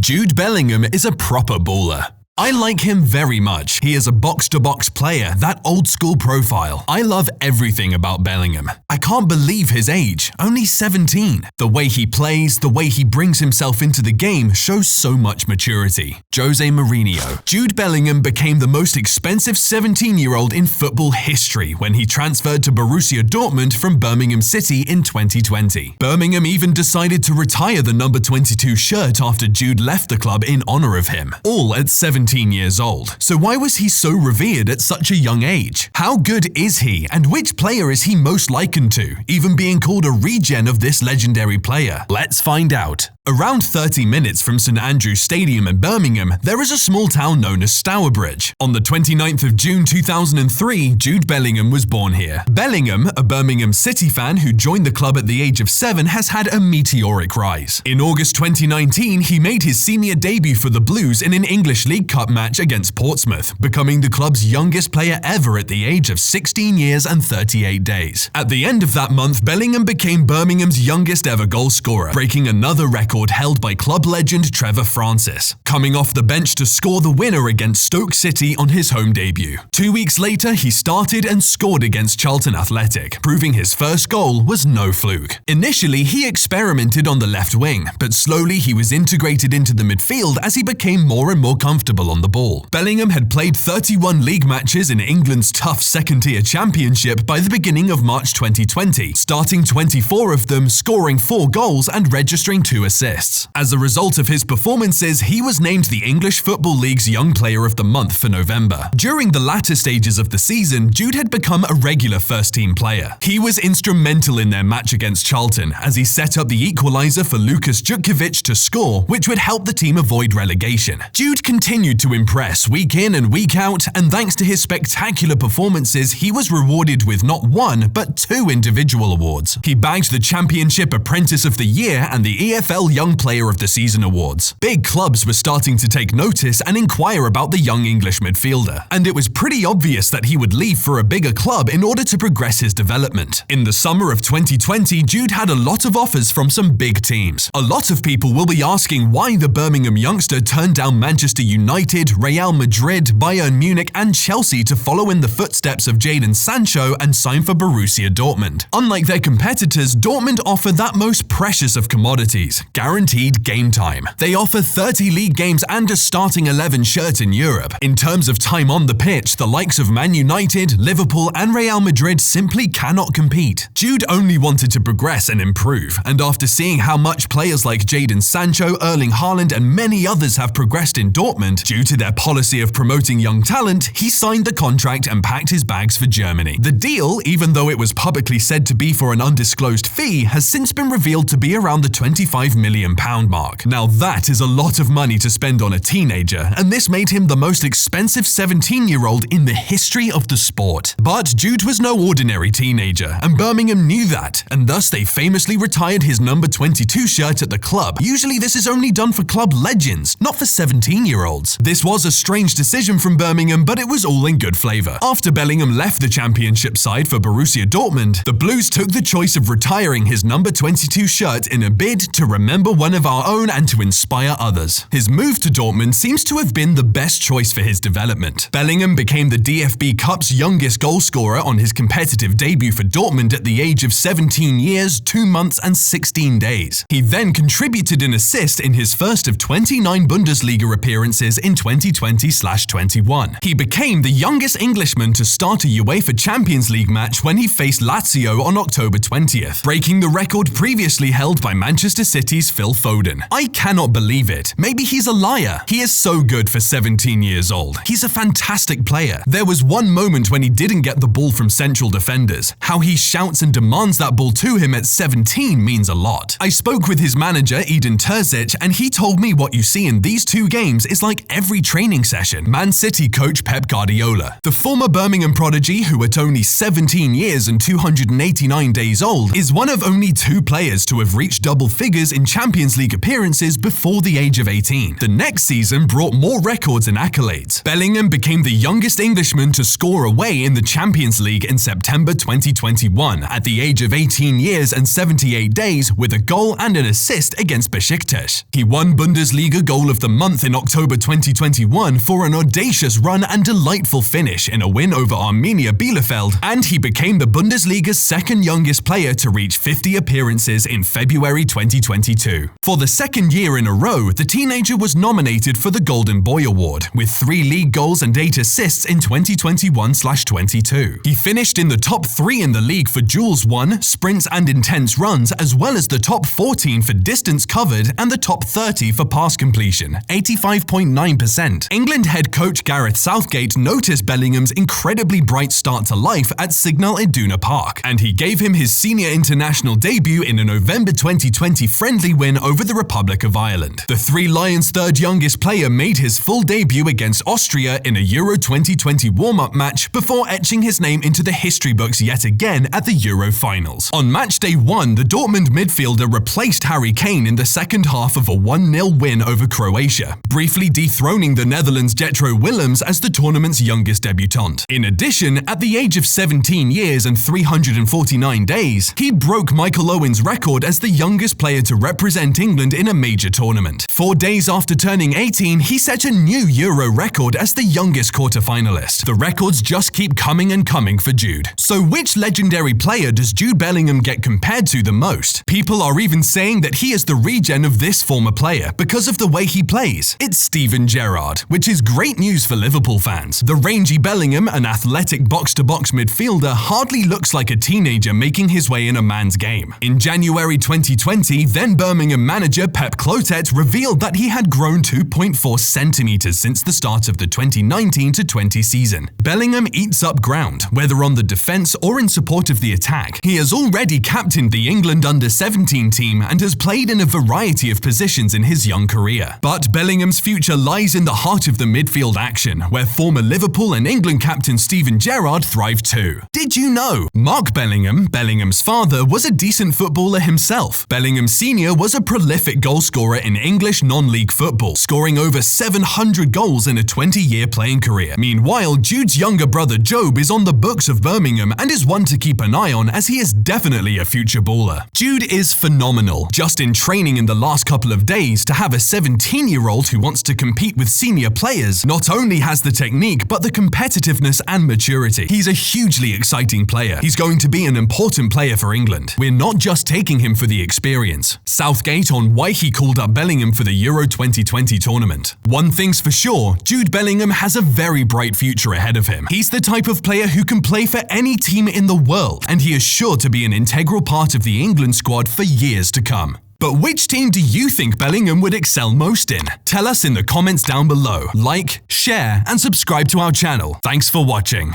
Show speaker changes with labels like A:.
A: Jude Bellingham is a proper baller. I like him very much. He is a box-to-box player, that old-school profile. I love everything about Bellingham. I can't believe his age, only 17. The way he plays, the way he brings himself into the game shows so much maturity. Jose Mourinho. Jude Bellingham became the most expensive 17-year-old in football history when he transferred to Borussia Dortmund from Birmingham City in 2020. Birmingham even decided to retire the number 22 shirt after Jude left the club in honor of him, all at 17 years old. So why was he so revered at such a young age? How good is he, and which player is he most likened to, even being called a regen of this legendary player? Let's find out. Around 30 minutes from St Andrew's Stadium in Birmingham, there is a small town known as Stourbridge. On the 29th of June 2003, Jude Bellingham was born here. Bellingham, a Birmingham City fan who joined the club at the age of 7, has had a meteoric rise. In August 2019, he made his senior debut for the Blues in an English League Cup match against Portsmouth, becoming the club's youngest player ever at the age of 16 years and 38 days. At the end of that month, Bellingham became Birmingham's youngest ever goal scorer, breaking another record held by club legend Trevor Francis, coming off the bench to score the winner against Stoke City on his home debut. 2 weeks later, he started and scored against Charlton Athletic, proving his first goal was no fluke. Initially, he experimented on the left wing, but slowly he was integrated into the midfield as he became more and more comfortable on the ball. Bellingham had played 31 league matches in England's tough second-tier championship by the beginning of March 2020, starting 24 of them, scoring 4 goals and registering 2 assists. As a result of his performances, he was named the English Football League's Young Player of the Month for November. During the latter stages of the season, Jude had become a regular first-team player. He was instrumental in their match against Charlton as he set up the equaliser for Lukas Jutkiewicz to score, which would help the team avoid relegation. Jude continued to impress week in and week out, and thanks to his spectacular performances, he was rewarded with not 1 but 2 individual awards. He bagged the Championship Apprentice of the Year and the EFL Young Player of the Season awards. Big clubs were starting to take notice and inquire about the young English midfielder, and it was pretty obvious that he would leave for a bigger club in order to progress his development. In the summer of 2020, Jude had a lot of offers from some big teams. A lot of people will be asking why the Birmingham youngster turned down Manchester United, Real Madrid, Bayern Munich and Chelsea to follow in the footsteps of Jadon Sancho and sign for Borussia Dortmund. Unlike their competitors, Dortmund offer that most precious of commodities, guaranteed game time. They offer 30 league games and a starting 11 shirt in Europe. In terms of time on the pitch, the likes of Man United, Liverpool and Real Madrid simply cannot compete. Jude only wanted to progress and improve, and after seeing how much players like Jadon Sancho, Erling Haaland and many others have progressed in Dortmund due to their policy of promoting young talent, he signed the contract and packed his bags for Germany. The deal, even though it was publicly said to be for an undisclosed fee, has since been revealed to be around the £25 million mark. Now that is a lot of money to spend on a teenager, and this made him the most expensive 17-year-old in the history of the sport. But Jude was no ordinary teenager, and Birmingham knew that, and thus they famously retired his number 22 shirt at the club. Usually this is only done for club legends, not for 17-year-olds. This was a strange decision from Birmingham, but it was all in good flavour. After Bellingham left the championship side for Borussia Dortmund, the Blues took the choice of retiring his number 22 shirt in a bid to remember one of our own and to inspire others. His move to Dortmund seems to have been the best choice for his development. Bellingham became the DFB Cup's youngest goalscorer on his competitive debut for Dortmund at the age of 17 years, 2 months and 16 days. He then contributed an assist in his first of 29 Bundesliga appearances in 2020/21. He became the youngest Englishman to start a UEFA Champions League match when he faced Lazio on October 20th, breaking the record previously held by Manchester City's Phil Foden. I cannot believe it. Maybe he's a liar. He is so good for 17 years old. He's a fantastic player. There was one moment when he didn't get the ball from central defenders. How he shouts and demands that ball to him at 17 means a lot. I spoke with his manager, Edin Terzic, and he told me what you see in these 2 games is like every training session. Man City coach Pep Guardiola, the former Birmingham prodigy who at only 17 years and 289 days old, is one of only 2 players to have reached double figures in Champions League appearances before the age of 18. The next season brought more records and accolades. Bellingham became the youngest Englishman to score away in the Champions League in September 2021 at the age of 18 years and 78 days with a goal and an assist against Besiktas. He won Bundesliga Goal of the Month in October 2021 for an audacious run and delightful finish in a win over Arminia Bielefeld, and he became the Bundesliga's second youngest player to reach 50 appearances in February 2022. For the second year in a row, the teenager was nominated for the Golden Boy Award, with 3 league goals and 8 assists in 2021/22. He finished in the top 3 in the league for duels won, sprints and intense runs, as well as the top 14 for distance covered and the top 30 for pass completion, 85.9%. England head coach Gareth Southgate noticed Bellingham's incredibly bright start to life at Signal Iduna Park, and he gave him his senior international debut in a November 2020 friendly win over the Republic of Ireland. The Three Lions' third youngest player made his full debut against Austria in a Euro 2020 warm-up match before etching his name into the history books yet again at the Euro finals. On match day 1, the Dortmund midfielder replaced Harry Kane in the second half of a 1-0 win over Croatia, briefly dethroning the Netherlands' Jetro Willems as the tournament's youngest debutant. In addition, at the age of 17 years and 349 days, he broke Michael Owen's record as the youngest player to represent England in a major tournament. 4 days after turning 18, he set a new Euro record as the youngest quarter-finalist. The records just keep coming and coming for Jude. So which legendary player does Jude Bellingham get compared to the most? People are even saying that he is the regen of this former player because of the way he plays. It's Steven Gerrard, which is great news for Liverpool fans. The rangy Bellingham, an athletic box-to-box midfielder, hardly looks like a teenager making his way in a man's game. In January 2020, then Birmingham manager Pep Clotet revealed that he had grown 2.4 centimeters since the start of the 2019-20 season. Bellingham eats up ground, whether on the defense or in support of the attack. He has already captained the England under-17 team and has played in a variety of positions in his young career. But Bellingham's future lies in the heart of the midfield action, where former Liverpool and England captain Steven Gerrard thrived too. Did you know? Mark Bellingham, Bellingham's father, was a decent footballer himself. Bellingham Sr. was a prolific goalscorer in English non-league football, scoring over 700 goals in a 20-year playing career. Meanwhile, Jude's younger brother Job is on the books of Birmingham and is one to keep an eye on, as he is definitely a future baller. Jude is phenomenal. Just in training in the last couple of days, to have a 17-year-old who wants to compete with senior players not only has the technique but the competitiveness and maturity. He's a hugely exciting player. He's going to be an important player for England. We're not just taking him for the experience. Southgate on why he called up Bellingham for the Euro 2020 tournament. One thing's for sure, Jude Bellingham has a very bright future ahead of him. He's the type of player who can play for any team in the world, and he is sure to be an integral part of the England squad for years to come. But which team do you think Bellingham would excel most in? Tell us in the comments down below. Like, share, and subscribe to our channel. Thanks for watching.